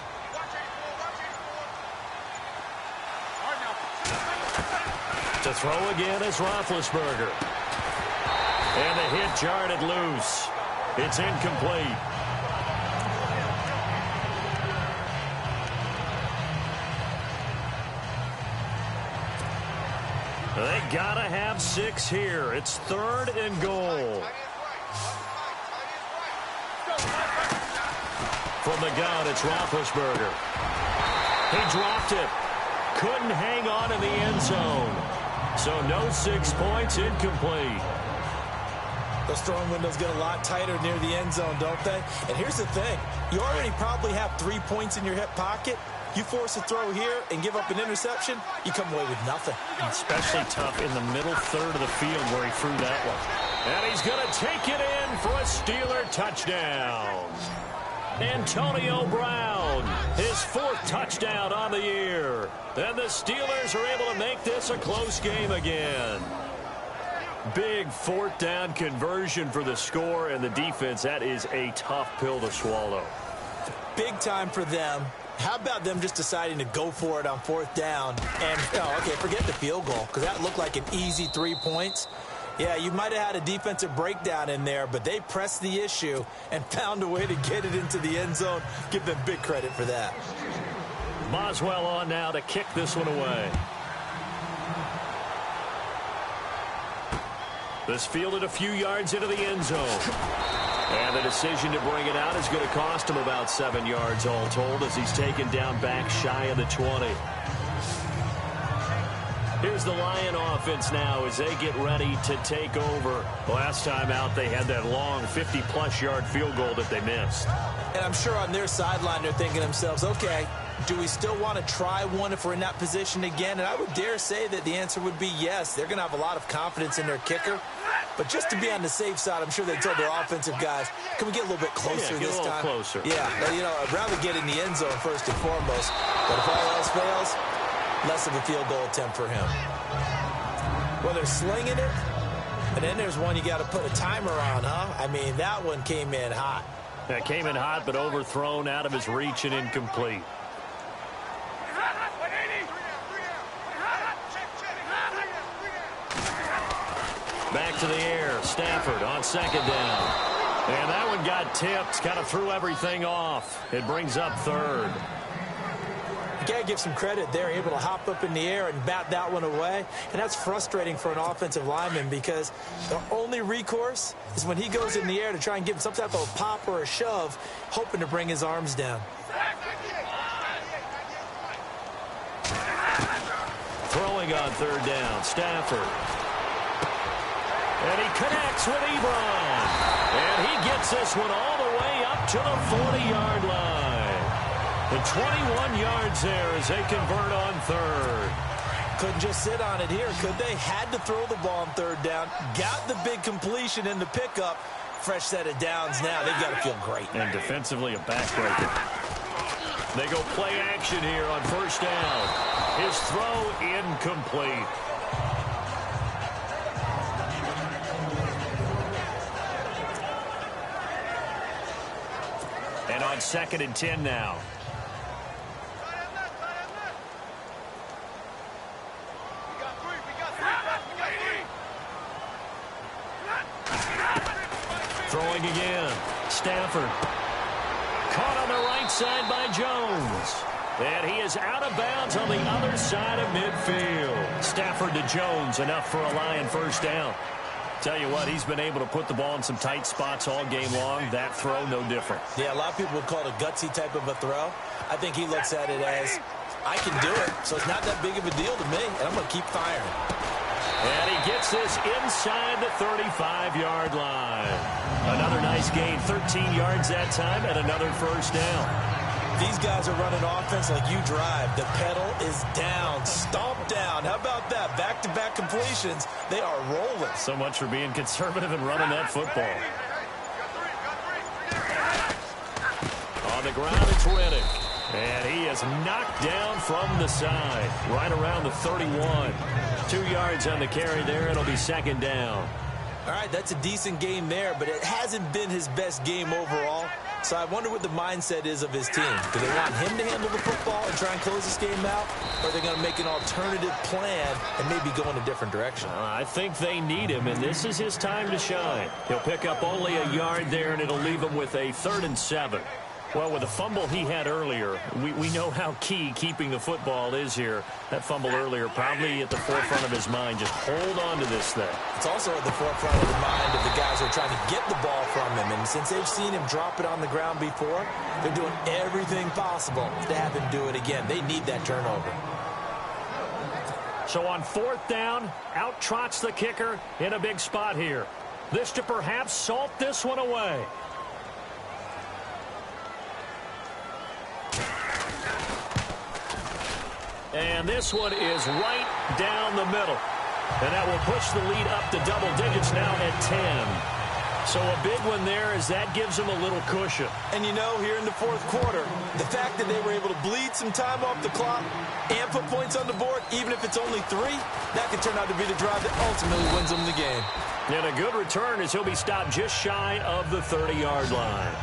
Speaker 3: To throw again is Roethlisberger. And the hit jarred it loose. It's incomplete. They gotta have 6 here. It's 3rd and goal. From the gun, it's Roethlisberger. He dropped it. Couldn't hang on in the end zone. So no 6 points, incomplete.
Speaker 4: Those throwing windows get a lot tighter near the end zone, don't they? And here's the thing. You already probably have 3 points in your hip pocket. You force a throw here and give up an interception, you come away with nothing.
Speaker 3: Especially tough in the middle 3rd of the field where he threw that one. And he's going to take it in for a Steeler touchdown. Antonio Brown, his 4th touchdown on the year. And the Steelers are able to make this a close game again. Big 4th down conversion for the score, and the defense, that is a tough pill to swallow.
Speaker 4: Big time for them. How about them just deciding to go for it on 4th down? And, okay, forget the field goal, because that looked like an easy 3 points. Yeah, you might have had a defensive breakdown in there, but they pressed the issue and found a way to get it into the end zone. Give them big credit for that.
Speaker 3: Boswell on now to kick this one away. This fielded a few yards into the end zone. And the decision to bring it out is going to cost him about 7 yards all told as he's taken down back shy of the 20. Here's the Lion offense now as they get ready to take over. Last time out, they had that long 50-plus yard field goal that they missed.
Speaker 4: And I'm sure on their sideline they're thinking to themselves, okay, do we still want to try one if we're in that position again? And I would dare say that the answer would be yes. They're going to have a lot of confidence in their kicker. But just to be on the safe side, I'm sure they told their offensive guys, can we get a little bit closer this time?
Speaker 3: Get a little closer.
Speaker 4: Yeah, you know, I'd rather get in the end zone first and foremost. But if all else fails, less of a field goal attempt for him. Well, they're slinging it. And then there's one you got to put a timer on, huh? I mean, that one came in hot.
Speaker 3: That came in hot, but overthrown out of his reach and incomplete. Back to the air. Stafford on second down. And that one got tipped. Kind of threw everything off. It brings up third.
Speaker 4: You got to give some credit. They're able to hop up in the air and bat that one away. And that's frustrating for an offensive lineman because the only recourse is when he goes in the air to try and give him some type of a pop or a shove, hoping to bring his arms down.
Speaker 3: Throwing on third down. Stafford. And he connects with Ebron. And he gets this one all the way up to the 40-yard line. And 21 yards there as they convert on third.
Speaker 4: Couldn't just sit on it here, could they? Had to throw the ball on third down. Got the big completion in the pickup. Fresh set of downs now. They've got to feel great.
Speaker 3: And defensively a backbreaker. They go play action here on first down. His throw incomplete. And on 2nd and 10 now. Throwing again. Stafford. Caught on the right side by Jones. And he is out of bounds on the other side of midfield. Stafford to Jones, enough for a Lion first down. Tell you what, he's been able to put the ball in some tight spots all game long. That throw, no different.
Speaker 4: Yeah, a lot of people would call it a gutsy type of a throw. I think he looks at it as, I can do it, so it's not that big of a deal to me, and I'm going to keep firing.
Speaker 3: And he gets this inside the 35-yard line. Another nice gain, 13 yards that time, and another first down.
Speaker 4: These guys are running offense like you drive. The pedal is down, stomped down. How about that? Back-to-back completions. They are rolling.
Speaker 3: So much for being conservative and running that football. On the ground, it's Riddick. And he is knocked down from the side, right around the 31. 2 yards on the carry there. It'll be second down.
Speaker 4: All right, that's a decent game there, but it hasn't been his best game overall. So I wonder what the mindset is of his team. Do they want him to handle the football and try and close this game out? Or are they going to make an alternative plan and maybe go in a different direction?
Speaker 3: I think they need him, and this is his time to shine. He'll pick up only a yard there, and it'll leave him with a 3rd and 7. Well, with the fumble he had earlier, we know how key keeping the football is here. That fumble earlier probably at the forefront of his mind. Just hold on to this thing.
Speaker 4: It's also at the forefront of the mind of the guys who are trying to get the ball from him. And since they've seen him drop it on the ground before, they're doing everything possible to have him do it again. They need that turnover.
Speaker 3: So on 4th down, out trots the kicker in a big spot here. This to perhaps salt this one away. And this one is right down the middle. And that will push the lead up to double digits now at 10. So a big one there as that gives them a little cushion.
Speaker 4: And you know, here in the 4th quarter, the fact that they were able to bleed some time off the clock and put points on the board, even if it's only 3, that could turn out to be the drive that ultimately wins them the game.
Speaker 3: And a good return as he'll be stopped just shy of the 30-yard line.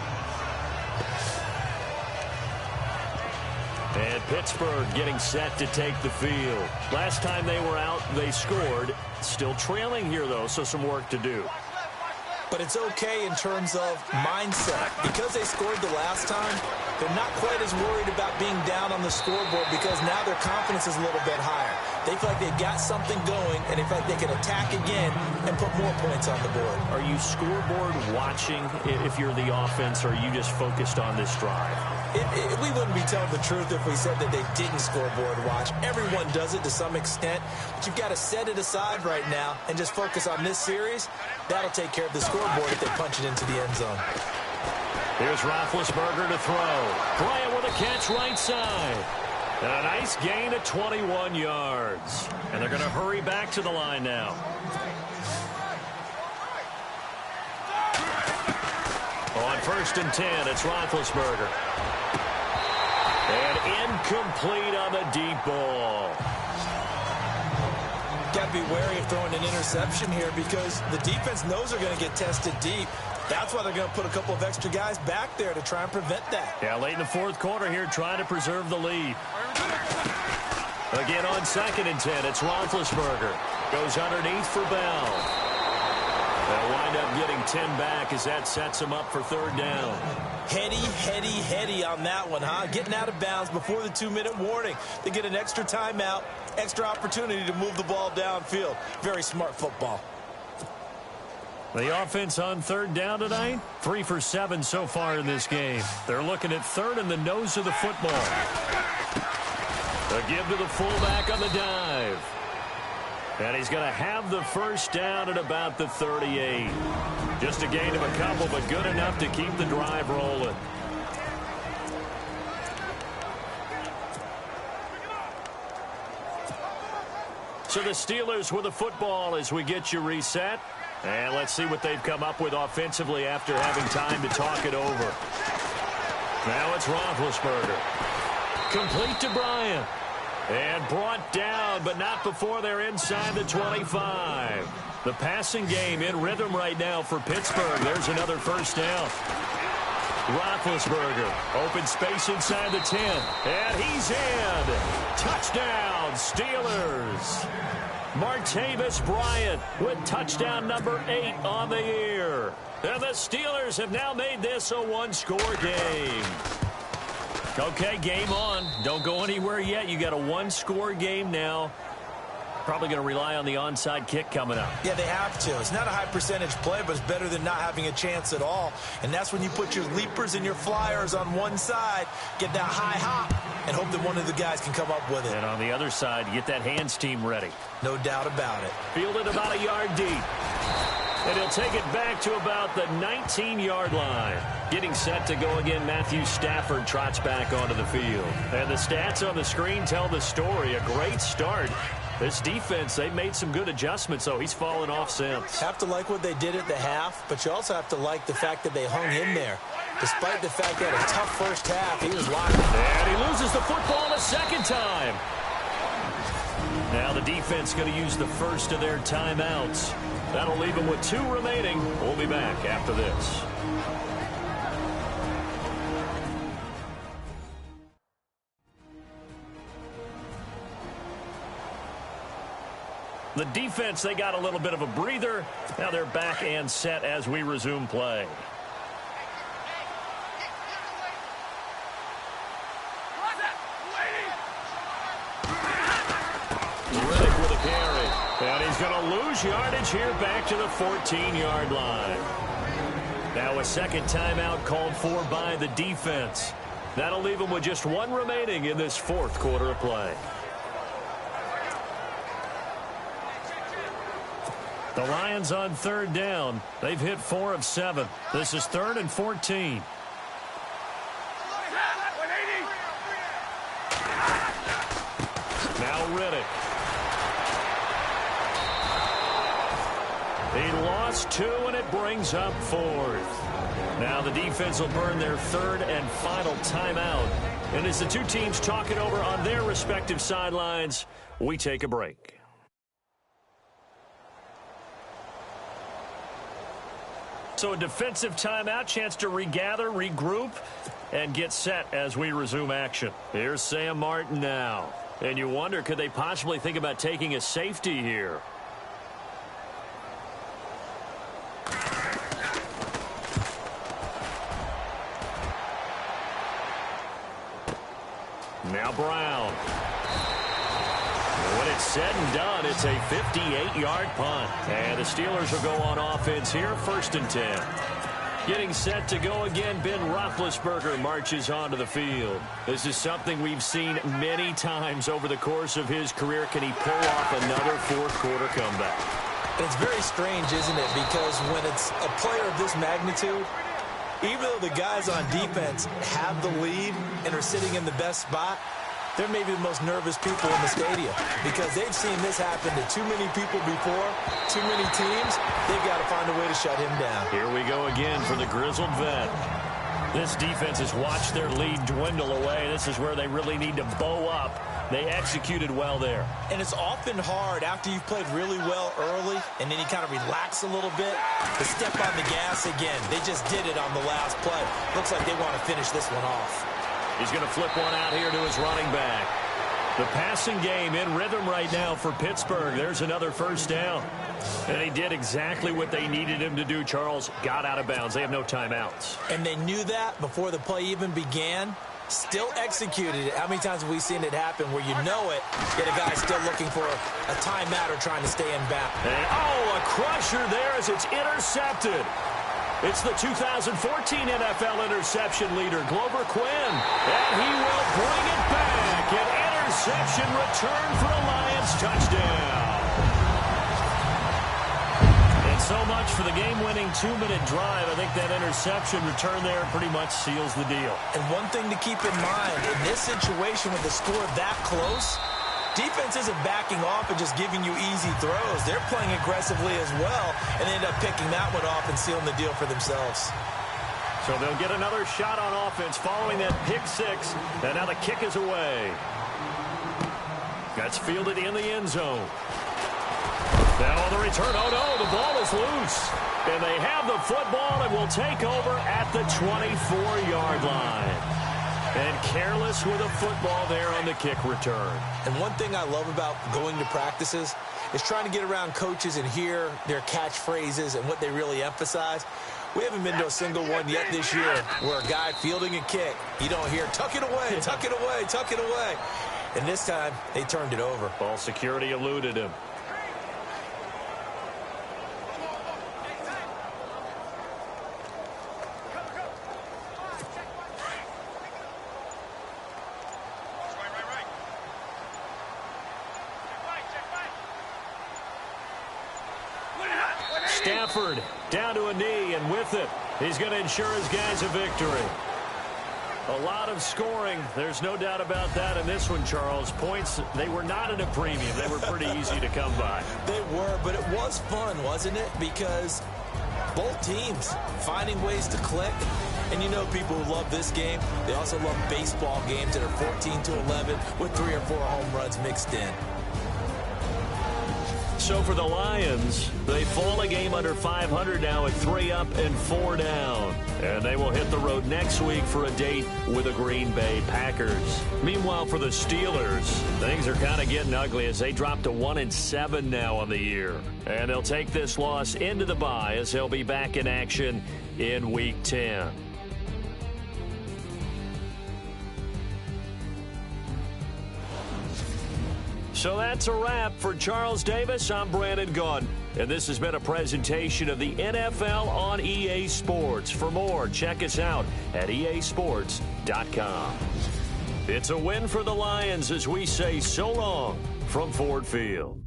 Speaker 3: And Pittsburgh getting set to take the field. Last time they were out, they scored. Still trailing here, though, so some work to do.
Speaker 4: But it's okay in terms of mindset. Because they scored the last time, they're not quite as worried about being down on the scoreboard because now their confidence is a little bit higher. They feel like they've got something going, and they feel like they can attack again and put more points on the board.
Speaker 3: Are you scoreboard watching if you're the offense, or are you just focused on this drive?
Speaker 4: We wouldn't be telling the truth if we said that they didn't scoreboard watch. Everyone does it to some extent, but you've got to set it aside right now and just focus on this series. That'll take care of the scoreboard if they punch it into the end zone.
Speaker 3: Here's Roethlisberger to throw. Bryant with a catch right side. And a nice gain of 21 yards. And they're going to hurry back to the line now. On 1st and 10, it's Roethlisberger. And incomplete on the deep ball.
Speaker 4: Got to be wary of throwing an interception here because the defense knows they're going to get tested deep. That's why they're going to put a couple of extra guys back there to try and prevent that.
Speaker 3: Yeah, late in the 4th quarter here, trying to preserve the lead. Again on 2nd and 10, it's Roethlisberger. Goes underneath for Bell. They'll wind up getting 10 back as that sets them up for 3rd down.
Speaker 4: Heady on that one, huh? Getting out of bounds before the 2-minute warning. They get an extra timeout, extra opportunity to move the ball downfield. Very smart football.
Speaker 3: The offense on 3rd down tonight, 3 for 7 so far in this game. They're looking at 3rd in the nose of the football. A give to the fullback on the dive. And he's going to have the 1st down at about the 38. Just a gain of a couple, but good enough to keep the drive rolling. So the Steelers with the football as we get you reset. And let's see what they've come up with offensively after having time to talk it over. Now it's Roethlisberger. Complete to Bryant. And brought down, but not before they're inside the 25. The passing game in rhythm right now for Pittsburgh. There's another 1st down. Roethlisberger, open space inside the 10. And he's in. Touchdown, Steelers. Martavis Bryant with touchdown number 8 on the year. And the Steelers have now made this a 1-score game. Okay, game on. Don't go anywhere yet. You got a 1-score game now. Probably going to rely on the onside kick coming up.
Speaker 4: Yeah, they have to. It's not a high percentage play, but it's better than not having a chance at all. And that's when you put your leapers and your flyers on one side, get that high hop, and hope that one of the guys can come up with it.
Speaker 3: And on the other side, get that hands team ready.
Speaker 4: No doubt about it.
Speaker 3: Fielded about a yard deep. And he'll take it back to about the 19-yard line. Getting set to go again, Matthew Stafford trots back onto the field. And the stats on the screen tell the story. A great start. This defense, they've made some good adjustments, so he's fallen off since.
Speaker 4: Have to like what they did at the half, but you also have to like the fact that they hung in there. Despite the fact that a tough first half, he was locked.
Speaker 3: And he loses the football a 2nd time. Now the defense going to use the first of their timeouts. That'll leave them with 2 remaining. We'll be back after this. The defense, they got a little bit of a breather. Now they're back and set as we resume play. Riddick with a carry. And he's going to lose yardage here back to the 14-yard line. Now a 2nd timeout called for by the defense. That'll leave them with just 1 remaining in this 4th quarter of play. The Lions on 3rd down. They've hit 4 of 7. This is 3rd and 14. Now Riddick. He lost 2, and it brings up 4th. Now the defense will burn their 3rd and final timeout. And as the 2 teams talk it over on their respective sidelines, we take a break. So a defensive timeout, chance to regather, regroup, and get set as we resume action. Here's Sam Martin now. And you wonder, could they possibly think about taking a safety here? Now Brown. When it's said and done, it's a 58-yard punt. And the Steelers will go on offense here, 1st and 10. Getting set to go again, Ben Roethlisberger marches onto the field. This is something we've seen many times over the course of his career. Can he pull off another fourth-quarter comeback?
Speaker 4: And it's very strange, isn't it? Because when it's a player of this magnitude, even though the guys on defense have the lead and are sitting in the best spot, they're maybe the most nervous people in the stadium because they've seen this happen to too many people before, too many teams. They've got to find a way to shut him down.
Speaker 3: Here we go again for the grizzled vet. This defense has watched their lead dwindle away. This is where they really need to bow up. They executed well there.
Speaker 4: And it's often hard after you've played really well early and then you kind of relax a little bit to step on the gas again. They just did it on the last play. Looks like they want to finish this one off.
Speaker 3: He's going to flip one out here to his running back. The passing game in rhythm right now for Pittsburgh. There's another first down. And he did exactly what they needed him to do, Charles. Got out of bounds. They have no timeouts.
Speaker 4: And they knew that before the play even began. Still executed it. How many times have we seen it happen where you know it, yet a guy still looking for a timeout or trying to stay in bounds?
Speaker 3: And, a crusher there as it's intercepted. It's the 2014 NFL interception leader, Glover Quinn. And he will bring it back. An interception return for a Lions touchdown. And so much for the game-winning 2-minute drive. I think that interception return there pretty much seals the deal.
Speaker 4: And one thing to keep in mind, in this situation with the score that close, defense isn't backing off and just giving you easy throws. They're playing aggressively as well and end up picking that one off and sealing the deal for themselves.
Speaker 3: So they'll get another shot on offense following that pick six. And now the kick is away. That's fielded in the end zone. Now on the return, oh no, the ball is loose. And they have the football and will take over at the 24-yard line. And careless with a football there on the kick return.
Speaker 4: And one thing I love about going to practices is trying to get around coaches and hear their catchphrases and what they really emphasize. We haven't been to a single one yet this year where a guy fielding a kick, you don't hear, tuck it away, tuck it away, tuck it away. And this time, they turned it over.
Speaker 3: Ball security eluded him. Stafford down to a knee, and with it, he's going to ensure his guys a victory. A lot of scoring. There's no doubt about that in this one, Charles. Points, they were not at a premium. They were pretty easy to come by.
Speaker 4: They were, but it was fun, wasn't it? Because both teams finding ways to click. And you know people who love this game, they also love baseball games that are 14-11 with 3 or 4 home runs mixed in.
Speaker 3: So for the Lions, they fall a game under 500 now at 3 up and 4 down. And they will hit the road next week for a date with the Green Bay Packers. Meanwhile, for the Steelers, things are kind of getting ugly as they drop to 1-7 now on the year. And they'll take this loss into the bye as they'll be back in action in Week 10. So that's a wrap for Charles Davis. I'm Brandon Gaudin, and this has been a presentation of the NFL on EA Sports. For more, check us out at easports.com. It's a win for the Lions as we say so long from Ford Field.